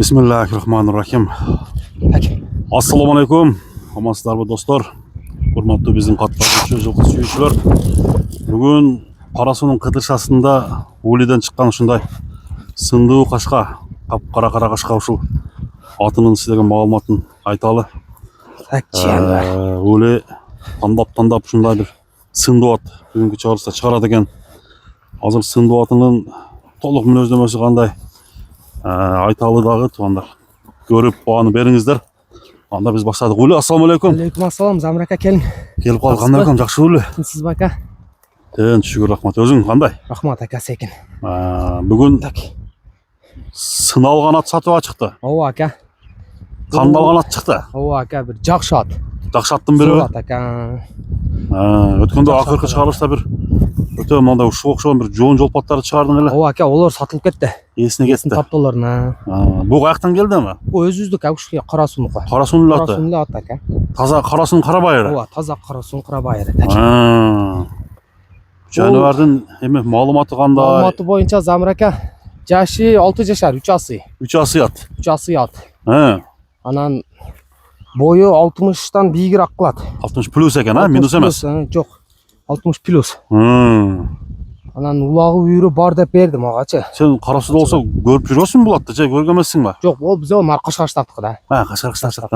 Bismillahirrahmanirrahim. Assalamu alaikum. Амансыздарбы достор. Урматтуу биздин каттагычы жылкы сүйүүчүлөр. Бүгүн Кара суунун кытыршасында Улиден чыккан ушундай сындуу кашка, капкара кара кашка ушул атынын сиздерге маалыматын айталы. Ули тандап ушундай бир сындуу ат бүгүнкү чыгарылышта чыгарат экен. Азыр сындуу атынын толук мүнөздөмөсү кандай айталы дагы туугандар. Көрүп бааны бериңиздер. Анда биз баштадык. Ули, ассаламу алейкум. Алейкум ассалам, Замир ака, келиң. Келип калдык. Кандай акам, жакшы Ули? Сиз ака? Шүгүр, рахмат. Өзүң кандай? Рахмат ака, секин. Бүгүн сыналган ат сатып чыкты. Ооба ака. Кандалган ат чыкты. Ооба ака, бир жакшы ат. Жакшы аттын бириби? Ат ака. Өткөндө акыркы чыгарылышта бир өтө мындай ушуга окшогон бир жоон жолпаттарды чыгардың эле. Ооба ака, олор сатылып кетти. Эсине кетти. Таптолоруна. Бул каяктан келдими? Бул өзүбүздүк ушул Кара суунуку. Кара суунун аты. Кара суунун аты ака. Таза Кара суунун кара байыры. Ооба, таза Кара суунун кара байыры. Жаныбардын эме маалыматы кандай? Маалыматы боюнча Замир ака, жашы 6 жашар, 3 асый. 3 асый ат. 3 асый ат. Анан бою 60тан бийигирээк кылат. 60 плюс экен, минус эмес. Жок. 60 плюс. Анан улагы үйрү бар деп берди магачы. Сен Кара сууda болсо көрүп жүрөсүң бул атты, же көргөн эмессиңби? Жок, ол биз ал Кашкарчтардыкы да. Кашкарчтардык.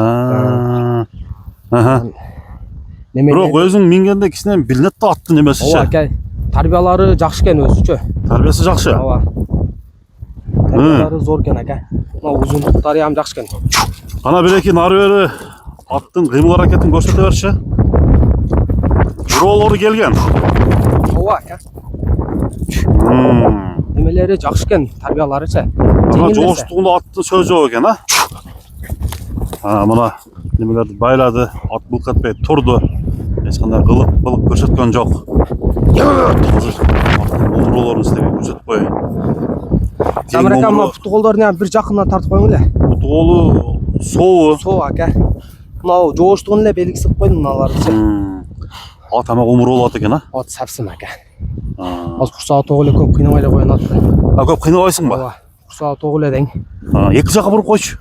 Бирок өзүң мингенде кичине билинет да аттын эмесичи. Ооба ака, тарбиялары жакшы экен өзүчө. Тарбиясы жакшы. Ооба. Тарбиялары зор экен ака. Мына узундуктары ham жакшы экен. Ана биреки нары бери аттын кыймыл аракетин көрсөтө берчи. Бирөөлөрү келген. Ооба ака. Немелери жакшы экен, тарбияларычы. Ана жооштугунда аттын сөзү жок экен, Мына немелерди байлады, ат былк этпей турду. Эч кандай кылык көрсөткөн жок. Омурлорун истебей көрсөтүп коеюн. Замир ака, мына путу колдорун бир жакындан тартып коюң эле. Путу колу сообу. Соо ака. Мына жооштугун эле белгиси кылып койдум мыналарды. Ат ама умур болот экен, Ат сапсын ака. Аз курсагы тогу эле көп кыйнабай эле коюн атты. Көп кыйнабайсыңбы? Ооба. Курсагы тогу эле дең. Эки жакка буруп койчу.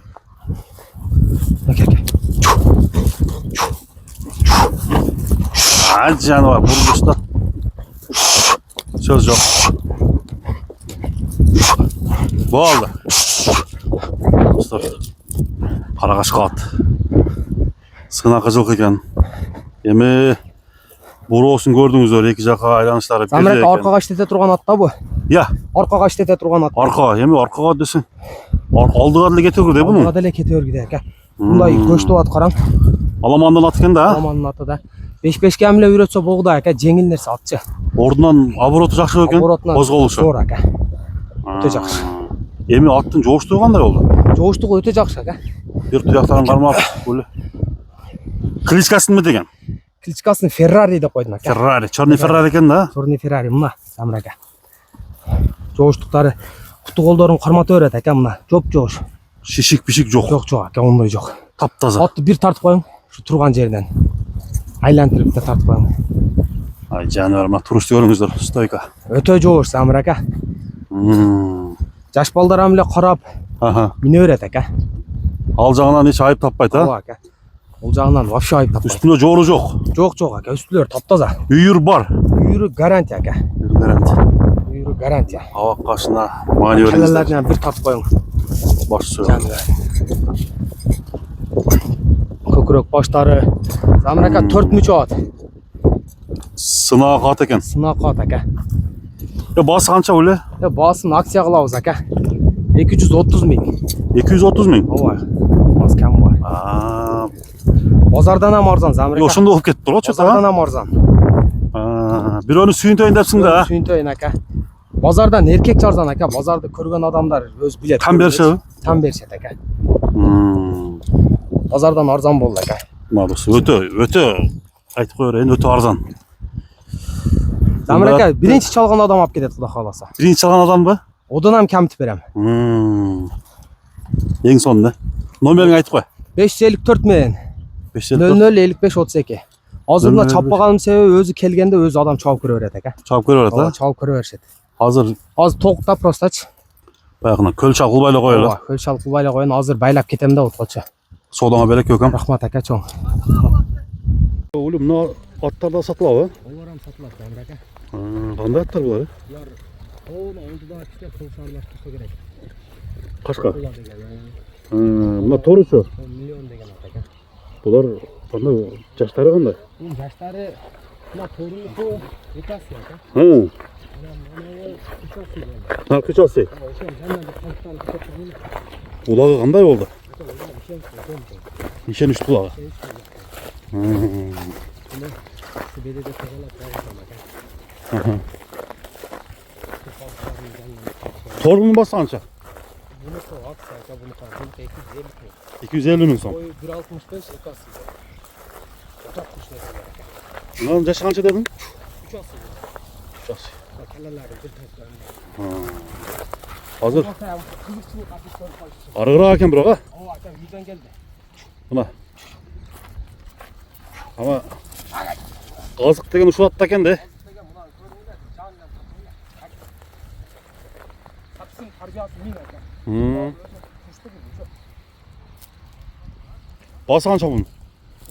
Жаныбар бурулуш да. Сөз жок. Болду. Достор, кара кашка ат. Сынакы жылкы экен. Эми буроосун көрдүңүздөр, эки жакка айланыштары бир. Замир ака, аркага иштете турган ат да бу. Аркага иштете турган ат. Арка, эми аркага десең. Алдыга деле кете бергү да буну. Алдыга деле кете бергү ака. Мындай көчтүп ат караң. Аламандын аты экен да. Аламандын аты да. 5-5 эле үйрөтсө болду да ака, жеңил нерсе атчы. Ордунан обороту жакшы экен. Козголушу. Зор ака. Өтө жакшы. Эми аттын жооштугу кандай болду? Жооштугу өтө жакшы ака. Бир туяктан кармап, өлө. Кличкасынбы деген? Кличкасын Феррари деп койдум ака. Феррари, черный Феррари экен да? Черный Феррари мына, Замир ака. Жооштуктары путу колдорун кармата берет ака, мына. Жоп-жоош. Шишик-бишик жок. Жок ака, ондой жок. Таптаза. Атты бир тартып коюң, ушу турган жерден. Айлантырып да тартып коюң. Жаныбар, мына турушту көрүңүздөр, стойка. Өтө жоош Замир ака. Жаш балдар эле карап, мине берет ака. Ал жагынан эч айып таппайт, Ооба ака. Ол жагынан вообще айып таппайт. Үстүндө жоору жок. Жок ака, үстүлөр таптаза. Үйүр бар. Үйүрү гарантия ака. Үйүрү гарантия. Абак кашына маневр. Келелерден бир тартып коюң. Баш сөз. Көкүрөк баштары. Замир ака 4 мүчө ат. Сынак ат экен. Сынак ат ака. Басы канча Уле? Баасын акция кылабыз ака. 230 миң. 230 миң? Ооба. Аз кем бар. Базардан ham арзан Замир ака. Ошондо болуп кетти тургучу та. Базардан ham арзан. Бирөөнү сүйүнтөйүн депсиң да? Сүйүнтөйүн ака. Базардан эркек арзан ака. Базарды көргөн адамдар өз билет. Там беришеби? Там беришет ака. Базардан арзан болду ака. Мадус, өтө айтып кой берейин, өтө арзан. Замир ака, биринчи чалган адам алып кетет Кудай кааласа. Биринчи чалган адамбы? Одан ham камтып берем. Эң сонун, номериңди айтып кой. 554 менен 005532. Азыр мына чаппаганым себеби өзү келгенде өзү адам чабып көрө берет ака. Чабып көрө берет, Чабып көрө беришет. Азыр толукта простачы. Bayağına köl çakılbayla koyuyorlar. Ооба, көл шалкылбайлы коюн, азыр байлап кетем да уткачы. Sodana belek yok hem. Рахмат ака чоң. Oğlum ne atlar da satılıyor ha? Оларам сатылат, Замир ака. Qanday atlar bular? Булар тоонун оңдуда кичине кыл шаарлаштырса керек. Kaçka? Булар деген. Bunlar toruçu. 10 миллион деген ат ака. Bular qanday yaşları qanday? Бул жаштары мына торунуку укасы ака. Hı. Анан укасы деген. Ha kıçası. Ошол жанынан кантан кытып. Bulağı qanday oldu? Ошол Nişen üstü bulağı. Bedede sakalap bağırsan aка. Torunu bas anca. Bunu so atsa aca bunu kan. 250 250 bin son. Boyu 1.65 укасы. Otak kuşları aca. Bunların yaşı kaç dedin? 3 ası. Yaşı. Bakalları bir taslarını. Hazır. Kılıççılık atışları kalsın. Arıgıra hakem bırak ha. O aca yüzden geldi. Buna. Ama kazık degen uşu attaken de. Sapsın karbiyası min aca. Kuştu gibi çok. Bas anca bunu.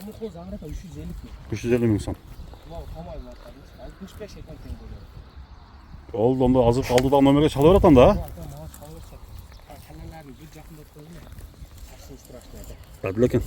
Bunu kol Zamir 350 bin. 350 bin son. Ulan tamam var. 65 ekran kendi oluyor. Oldu onda azık aldı da Ömer'e çalıyor atan da. Tamam çalırsa. Kendilerini bir yakında koyun. Sapsın strasına aca. Hadi lekin.